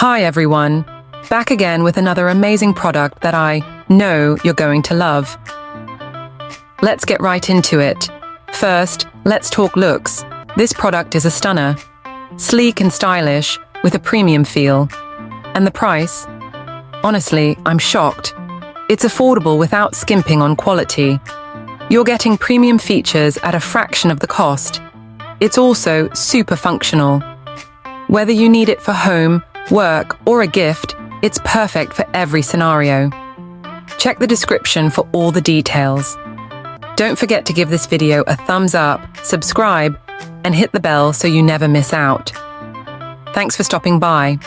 Hi everyone, back again with another amazing product that I know you're going to love. Let's get right into it. First, let's talk looks. This product is a stunner. Sleek and stylish, with a premium feel. And the price? Honestly, I'm shocked. It's affordable without skimping on quality. You're getting premium features at a fraction of the cost. It's also super functional. Whether you need it for home, work, or a gift, it's perfect for every scenario. Check the description for all the details. Don't forget to give this video a thumbs up, subscribe, and hit the bell so you never miss out. Thanks for stopping by.